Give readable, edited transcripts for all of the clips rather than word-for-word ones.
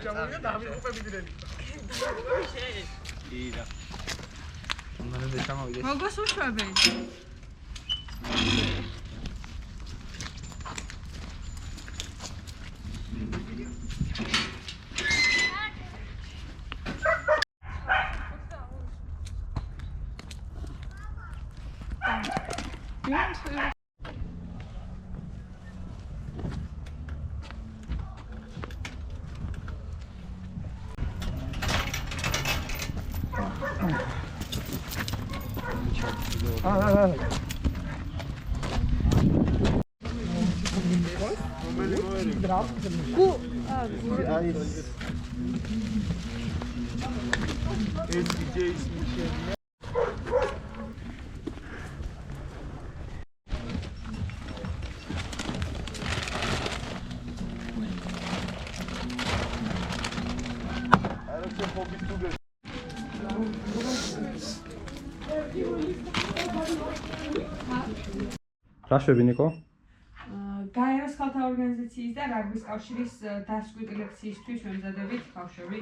ჩამოვიდა და ამიყופები ძრელი. იდა. მანამდე ჩამოვიდეს. მოგოს უშვები. რა შვები ნიკო? გაეროს ხალხთა ორგანიზაციის და რაგბის კავშირის დასკვით ლექციისთვის ვემზადებით ბავშვები.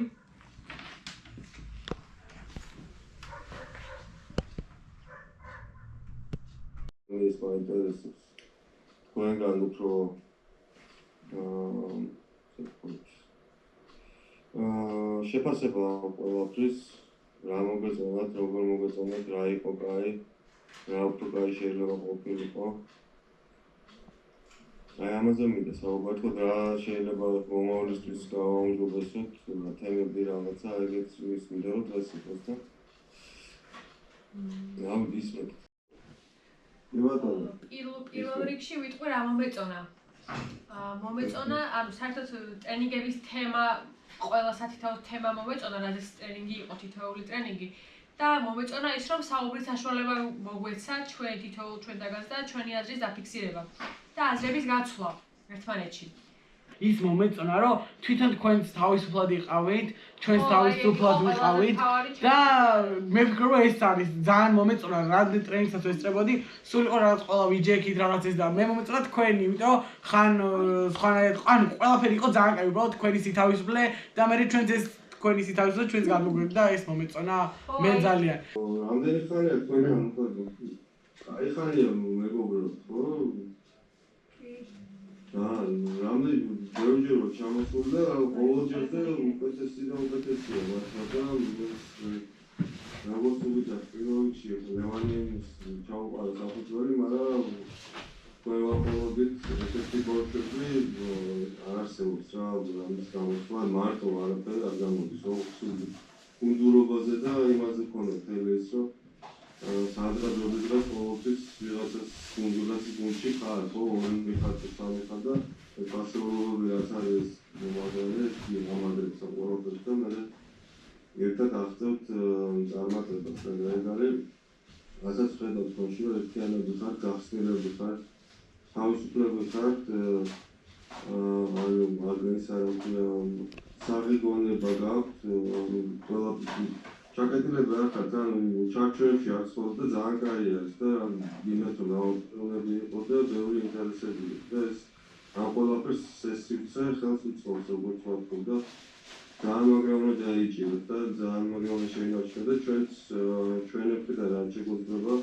ეს მაინტერესებს. თქვენგან უფრო შეფასება ყველაფრის რა მოგეწონათ, როგორ მოგეწონათ, რა იყო კაი, რა უფრო კაი შეიძლება ყოფილიყო. აი ამაზე მინდა საუბარი თქვა რა შეიძლება მომავლისთვის გავაუმჯობესოთ, თემები რაღაცა ეგეც ის მინდა რომ დღეს იყოს და რა ვისმენთ. პირველ რიგში ვიტყვი რა მომეწონა. მომეწონა, ანუ საერთოდ ტრენინგების თემა ყველა სათითაოდ თემა მომეწონა, რადგან ტრენინგი იყო თითოეული ტრენინგი და მომეწონა ის რომ საუბრის საშუალება მოგვეცა ჩვენ თითოეულ ჩვენთაგანს და ჩვენი აზრის დაფიქსირება და აზრების გაცვლა ერთმანეთში. ის მომეწონა რომ თვითონ თქვენს თავისუფლად იყავით, ჩვენს თავისუფლად ვიყავით და მე ვფიქრობ რომ ეს არის ძალიან მომეწონა რა ტრენინგსაც ვესწრებოდი, სულ იყო რაღაც ყველა ვიჯექით რაღაც ეს და მე მომეწონა თქვენი, იმიტომ ხან სხვანაირად ანუ ყველაფერი იყო ძალიან კაი, უბრალოდ თქვენი თავისუფლე და მე ჩვენც ეს თქვენი თავისუფლე ჩვენს გამოგვიყვება და ეს მომეწონა მე ძალიან. რამდენი ხანია თქვენ ამოხდა? აი ხანია მეგობრებო, ხო? რამდენი ბევრჯერ ვარ ჩამოსული და ყოველ ჯერზე უკეთესი და უკეთესია მართლა როგორც ვიტყვი პირველ რიგში ლევანიანის ჩაუყარა საფუძველი, მაგრამ ყველაფერობით ესეთი ბორცვები არ არსებობს რა, ამის გამოსვლა მარტო არაფერი არ გამოდის, კუნძულობაზე და იმაზე ქონდა მთელი ეს რომ სადღაც ყოველთვის ვიღაცას კუნძულას გუნდში ხარ, ხო, ორი ხარ, სამი ხარ და პასუხობრივი რაც არის მომავალზე, ამადრებს საყურებელს და მე ერთად აღწევთ წარმატებას და ეგრევე რასაც ხედავთ თქვენში რომ ერთიანები ხართ, გახსნილები ხართ, თავისუფლები ხართ, ანუ მაგის საღიგონება გაქვთ, ყველაფერი ჩაკეტილება არ ხართ, ანუ ჩარჩოებში არ ცხოვრობთ და ძალიან კაი არის და იმათ რომ რაოდენობები იყო და ბევრი ინტერესები და ეს ამ ყველაფერს ეს სივრცე ხელს უწყობს როგორც ვთქვა და ძალიან მაგრაונה დაიჭიროთ და ძალიან მაგრაונה შეინარჩუნოთ და ჩვენებთან რა შეგვიძლია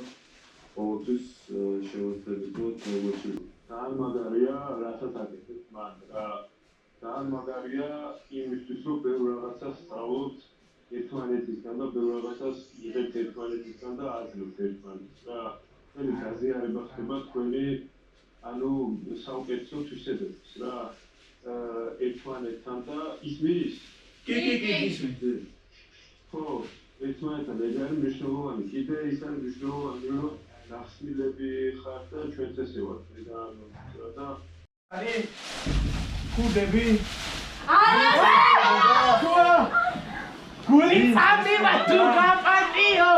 ყოველთვის შევეცდებით როგორც ძალიან მაგარია რასაც აკეთებთ მაგრამ ძალიან მაგარია იმისთვის რომ ბევრ რაღაცას სწავლოთ ერთმანეთისგან და ბევრ რაღაცას იღებთ ერთმანეთისგან და აძლევთ ერთმანეთს და თქვენი გაზიარება ხდება თქვენი ანუ საუკეთესო თვისებების რა ერთმანეთთან და ისმის კი ისმის ხო ერთმანეთთან ეგ არის მნიშვნელოვანი კიდე ის არის მნიშვნელოვანი რომ ნახსნილები ხართ და ჩვენც ესე ვართ და არის კუდები გული წამივა თუ გაპატიო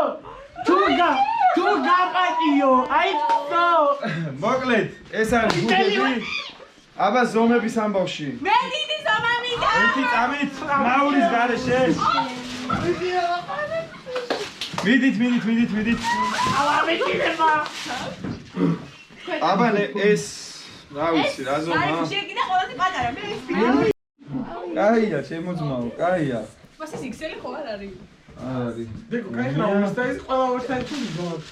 თუ გაპატიო აიცო მოკლედ ეს არის გუდები აბა ზომების ამბავში მე დიდი ზომა მინდა ერთი წამით მაურის გარეშე მიდით ავამეჭირება აბა ეს რა ვიცი რა ზომა შეგიდა ყოველთვის პატარა მე კაია, შემოძმაო, კაია. მას ეს XL ხო არ არის? არის. დეკო, კაი რა ის ყველა ვარსთან თუ გონოთ.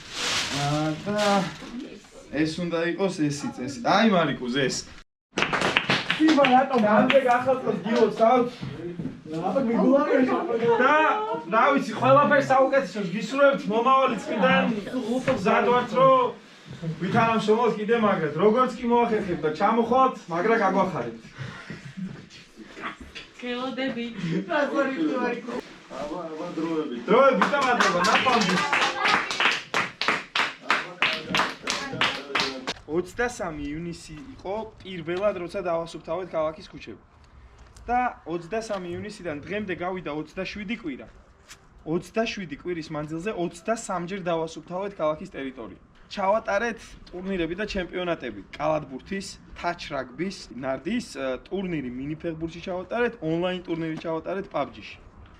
და ეს უნდა იყოს ესიც, ეს. აი მარიკუს ეს. იბა რატომ რამდენ ახალწელს გილოცავთ? აბა მიგულარი და რა ვიცი, ყველაფერს საუკეთესოს გისურვებთ მომავალი წლიდან. ზადვართ რომ ვითანამშრომლოთ კიდე მაგრად. როგორც კი მოახერხებთ და ჩამოხვალთ, მაგრა გაგვახარებთ. გელოდები. აბა დროები. დროებით და მადლობა, ნაყვამდის. 23 ივნისი იყო პირველად, როცა დავასუფთავეთ ქალაქის ქუჩები. და 23 ივნისიდან დღემდე გავიდა 27 კვირა. 27 კვირის მანძილზე 23-ჯერ დავასუფთავეთ ქალაქის ტერიტორია. ჩავატარეთ ტურნირები და ჩემპიონატები. კალათბურთის, touch rugby-ის, ნარდის ტურნირი მინიფეხბურთში ჩავატარეთ, ონლაინ ტურნირი ჩავატარეთ PUBG-ში.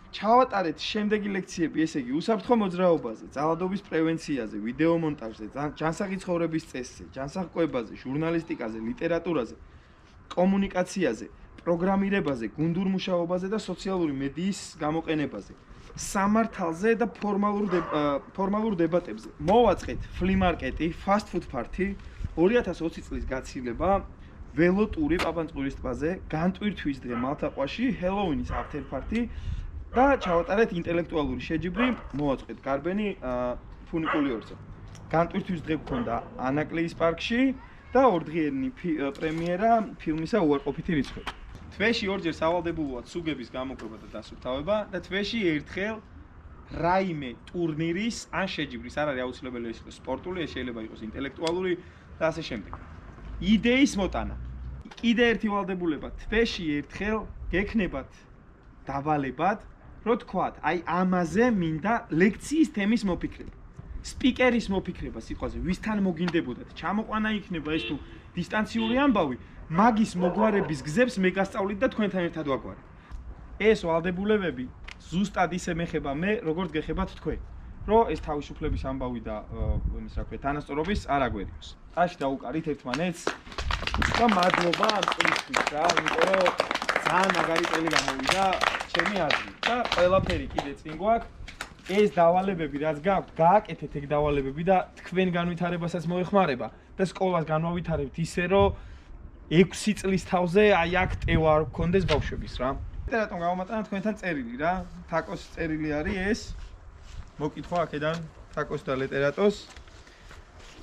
ჩავატარეთ შემდეგი ლექციები, ესე იგი, უსაფრთხო მოძრაობაზე, ძალადობის პრევენციაზე, ვიდეო მონტაჟზე, ჯანსაღი ცხოვრების წესზე, ჯანსაღმკვებაზე, ჟურნალისტიკაზე, ლიტერატურაზე, კომუნიკაციაზე, პროგრამირებაზე, გუნდურ მუშაობაზე და სოციალური მედიის გამოყენებაზე. სამართალზე და ფორმალურ დებატებზე. მოვაწყეთ ფლიმარკეტი, fast food party, 2020 წლის გაცილება, ველოტური პაპანწყურის ტბაზე, განტვირთვის დღე მალთაყვაში, ჰელოუინის after party და ჩავატარეთ ინტელექტუალური შეჯიბრი, მოვაწყეთ გარბენი ფუნიკული ორზე. განტვირთვის დღე გქონდა ანაკლიის პარკში და ორდღიანი პრემიერა ფილმისა უარყოფითი რიცხვი. თვეში ორჯერ სავალდებულოა ცუგების გამოკვება და დასუფთავება და თვეში ერთხელ რაიმე ტურნირის ან შეჯიბრის, არ არის აუცილებელი ეს იყოს სპორტული, ეს შეიძლება იყოს ინტელექტუალური და ასე შემდეგ. იდეის მოტანა. კიდე ერთი ვალდებულება, თვეში ერთხელ გექნებათ დავალებად, რო თქვათ, აი ამაზე მინდა ლექციის თემის მოფიქრება. სპიკერის მოფიქრება სიტყვაზე, ვისთან მოგინდებოდათ, ჩამოყვანა იქნება ეს თუ დისტანციური ამბავი, მაგის მოგვარების გზებს მე გასწავლით და თქვენთან ერთად ვაგვარებ. ეს ვალდებულებები ზუსტად ისე მეხება მე, როგორც გეხებათ თქვენ, რომ ეს თავისუფლების ამბავი და იმის რა ქვია, თანასწორობის არ აგვერიოს. წაში დაუკარით ერთმანეთს და მადლობა ამ წლისთვის რა, იმიტომ რომ ძალიან მაგარი წელი გამოვიდა ჩემი აზრით და ყველაფერი კიდე წინ გვაქვს. ეს დავალებები რაც გაქვთ, გააკეთეთ ეგ დავალებები და თქვენ განვითარებასაც მოეხმარება და სკოლას განვავითარებთ ისე რომ 6 წლის თავზე აი აქ ტევა არ გქონდეს ბავშვების რა. ლიტერატურა გამომატანა თქვენთან წერილი რა. თაკოს წერილი არის ეს. მოკითხვა აქედან თაკოს და ლიტერატოს.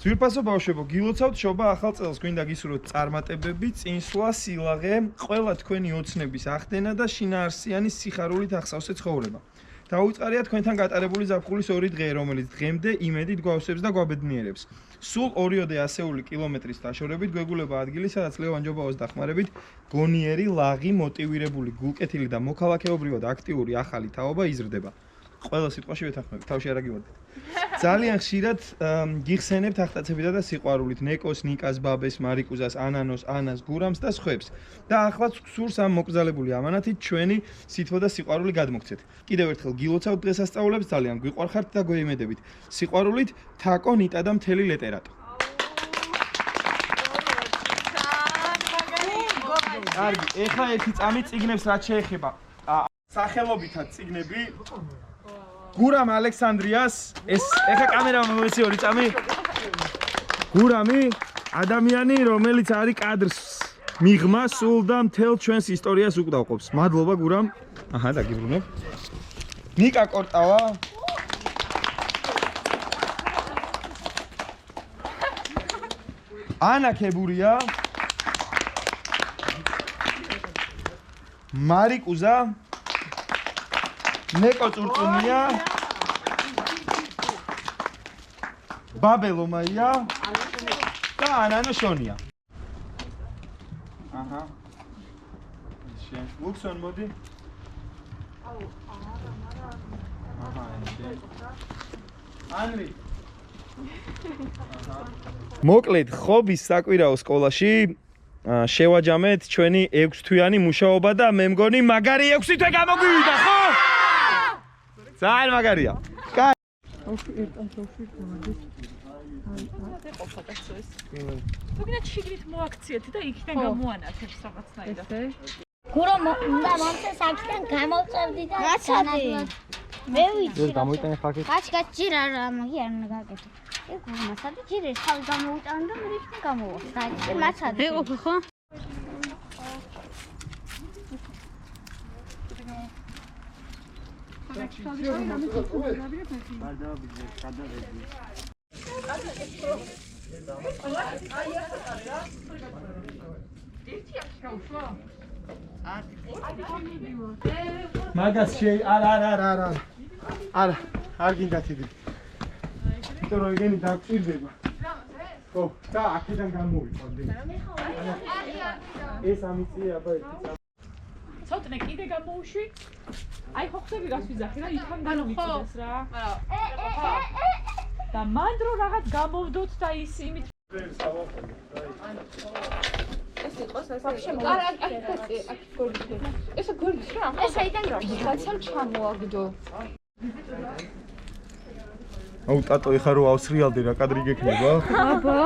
ძვირფასო ბავშვებო, გილოცავთ შობა ახალ წელს, გვინდა გისურვოთ წარმატებები, წინსვლა, სილაღე, ყველა თქვენი ოცნების ახდენა და შინაარსიანი სიხარულით ახსავსე ცხოვრება. დაუწყარია თქვენთან გატარებული ზაფხულის 2 დღე, რომელიც დღემდე იმედით გვავსებს და გვაბედნიერებს. სულ 2-ოდე ასეული კილომეტრის დაშორებით გვეგულება ადგილი, სადაც ლევან ჯობაოს დახმარებით გონიერი, ლაღი, მოტივირებული, გულკეთილი და მოქალაქეობრივად აქტიური ახალი თაობა იზრდება. ყველა სიტყვაში ვეთანხმებით, თავში არ აგივარდეთ. ძალიან ხშირად გიხსენებთ ახტაცებითა და სიყვარულით ნეკოს, ნიკას, ბაბეს, მარიკუზას, ანანოს, ანას, გურამს და სხვებს. და ახლაც გსურს ამ მოკრძალებული ამანათით ჩვენი სითბო და სიყვარული გადმოგცეთ. კიდევ ერთხელ გილოცავთ დღესასწაულებს, ძალიან გვიყვარხართ და გვეიმედებით. სიყვარულით თაკო, ნიტა და მთელი ლიტერატო. კარგი, ეხლა ერთი წამი წიგნებს რაც შეეხება. სახელობითად წიგნები გურამ ალექსანდრიას ეს ეხა კამერა მომეცი ორი წამი გურამი ადამიანი რომელიც არის კადრს მიღმა სულ და მთელ ჩვენს ისტორიას უკვდავყოფს მადლობა გურამ აჰა დაგიბრუნებ ნიკა კორტავა ანა ქებურია მარიკუზა ნეკო წურწუნია ბაბელო მაია და ანანო შონია აჰა შენ ლუქსონ მოდი აჰა ანრი მოკლედ ხობის საკვირაო სკოლაში შევაჯამეთ ჩვენი 6 თვიანი მუშაობა და მე მგონი მაგარი 6 თვე გამოგვივიდა ხო? ძალიან მაგარია. კაი. თუ გინდა შიგნით მოაქციეთ და იქიდან გამოანათებს რაღაცნაირად. გურო უნდა მომწეს აქიდან გამოვწევდი და განადგურდა. მე ვიცი. ეს გამოიტანე ხალხი. კაჩ ჯირა რა მაგი არ უნდა გაკეთო. ეგ მასადი ჯირე ხალ გამოუტანო და მე იქნე გამოვახ. კაჩ მასადი. მე ყოფილი ხო? მაგას შეი არა არ გინდათ იგი იმიტომ რომ ეგენი დაგჭირდება ხო და აქედან გამოვიყვანდი ეს ამიწია აბა ცოტნე კიდე გამოუშვი აი ხო ხსები გასვიძახი რა იქან განვიწდეს რა და მან დრო რაღაც გამოვდოთ და ის იმით ეს იყოს ეს ეს გორდის რა ეს აიდან გაცემ ჩამოაგდო აუ ტატო ეხა რო ავსრიალდი რა კადრი გექნება აბა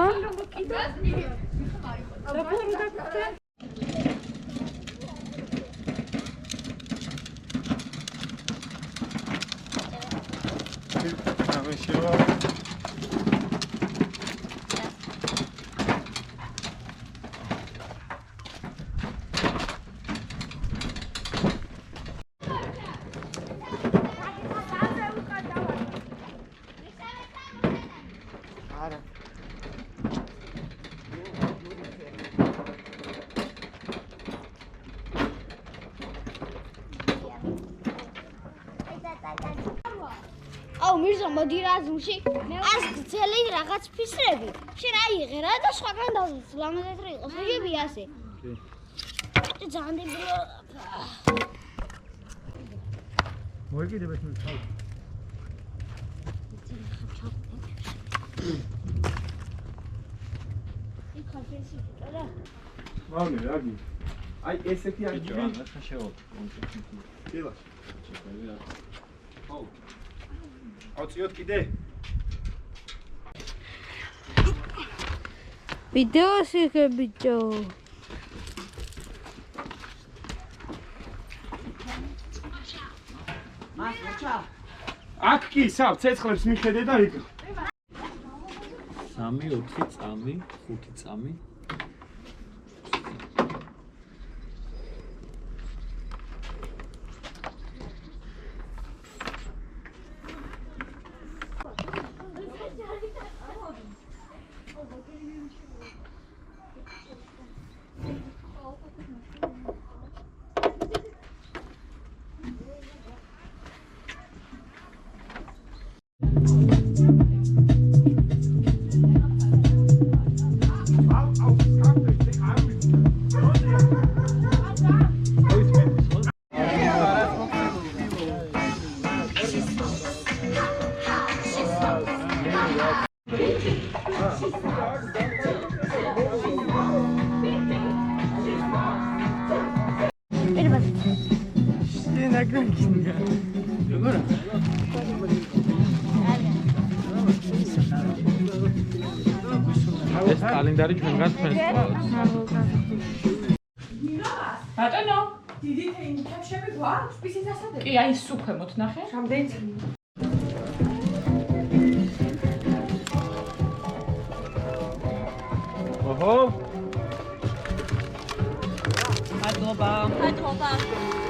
აუ მირზა მოდი რა ზუმში ას გწელი რაღაც ფისრები შენ აიღე რა და სხვაგან დავუს ლამაზად იყოს ეგები ასე კი ძალიან დებილა მოიგიდებ ეს თავი იქ ხაფესი რა მავნე რაგი აი ესეთი აგივი ახლა შევოთ კილა ხო ავწიოთ კიდე ვიდეოს იღე ბიჭო აქ კი სამ ცეცხლებს მიხედე და იქ 3 4 წამი 5 წამი ეს კალენდარი ჩვენგან თქვენს ბატონო დიდი თემშები გვაქვს სპეცის დასადები კი აი სუქემოთ ნახე რამდენიც ოჰო მადლობა მადლობა